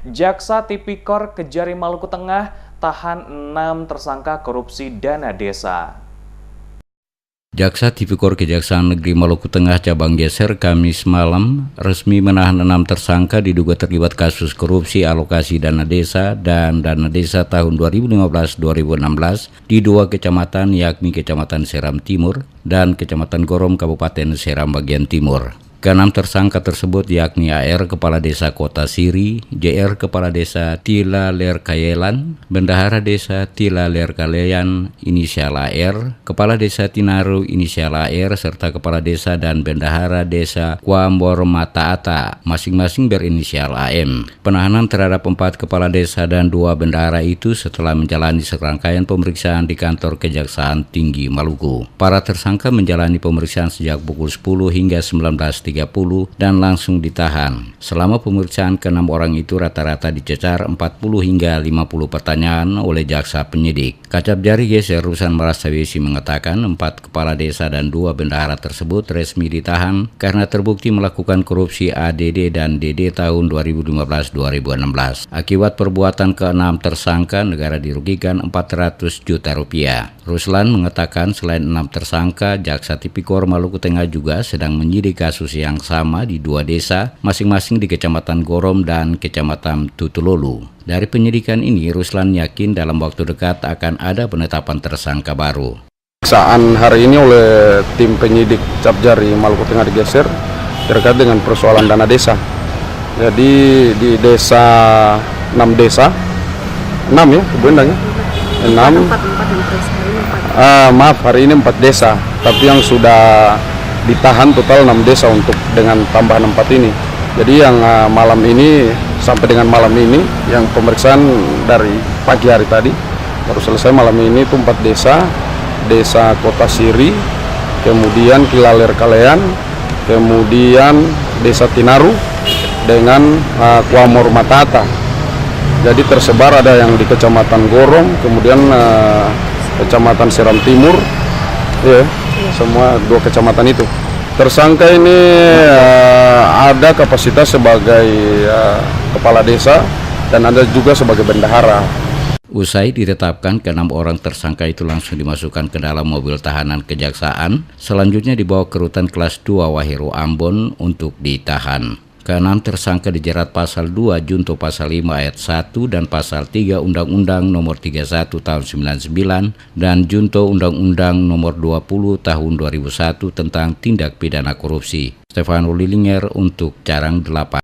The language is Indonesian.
Jaksa Tipikor Kejari Maluku Tengah tahan 6 tersangka korupsi dana desa. Jaksa Tipikor Kejaksaan Negeri Maluku Tengah Cabang Geser Kamis malam resmi menahan 6 tersangka diduga terlibat kasus korupsi alokasi dana desa dan dana desa tahun 2015-2016 di 2 kecamatan, yakni Kecamatan Seram Timur dan Kecamatan Gorom Kabupaten Seram bagian timur. Ke-6 tersangka tersebut yakni AR Kepala Desa Kota Siri, JR Kepala Desa Tila Lerkayelan, Bendahara Desa Tila Lerkaleyan inisial AR, Kepala Desa Tinaru inisial AR, serta Kepala Desa dan Bendahara Desa Kwambor Mataata masing-masing berinisial AM. Penahanan terhadap 4 Kepala Desa dan 2 Bendahara itu setelah menjalani serangkaian pemeriksaan di kantor Kejaksaan Tinggi Maluku. Para tersangka menjalani pemeriksaan sejak pukul 10 hingga 19.30 dan langsung ditahan. Selama pemeriksaan ke-6 orang itu rata-rata dicecar 40 hingga 50 pertanyaan oleh jaksa penyidik. Kacap Jari Geser Rusan Marasawesi mengatakan 4 kepala desa dan 2 bendahara tersebut resmi ditahan karena terbukti melakukan korupsi ADD dan DD tahun 2015-2016. Akibat perbuatan ke-6 tersangka, negara dirugikan 400 juta rupiah. Ruslan mengatakan selain 6 tersangka, Jaksa Tipikor Maluku Tengah juga sedang menyidik kasus yang sama di 2 desa, masing-masing di Kecamatan Gorom dan Kecamatan Tutululu. Dari penyidikan ini, Ruslan yakin dalam waktu dekat akan ada penetapan tersangka baru. Pemeriksaan hari ini oleh tim penyidik Capjari Maluku Tengah digeser terkait dengan persoalan dana desa. Jadi di desa 6 desa, 6 ya, kebenarannya 6. Maaf, hari ini 4 desa, tapi yang sudah ditahan total 6 desa untuk dengan tambahan 4 ini. Jadi yang malam ini sampai dengan malam ini yang pemeriksaan dari pagi hari tadi baru selesai malam ini itu 4 desa, Desa Kota Siri, kemudian Kilaler Kalean, kemudian Desa Tinaru dengan Kwambor Mataata. Jadi tersebar ada yang di Kecamatan Gorom, kemudian Kecamatan Seram Timur, ya, semua 2 kecamatan itu. Tersangka ini ada kapasitas sebagai kepala desa dan ada juga sebagai bendahara. Usai ditetapkan, ke-6 orang tersangka itu langsung dimasukkan ke dalam mobil tahanan kejaksaan, selanjutnya dibawa ke rutan kelas 2 Waheru Ambon untuk ditahan. Ke-6 tersangka dijerat pasal 2 Junto pasal 5 ayat 1 dan pasal 3 Undang-Undang nomor 31 tahun 99 dan Junto Undang-Undang nomor 20 tahun 2001 tentang tindak pidana korupsi. Stefano Lilinger untuk Carang 8.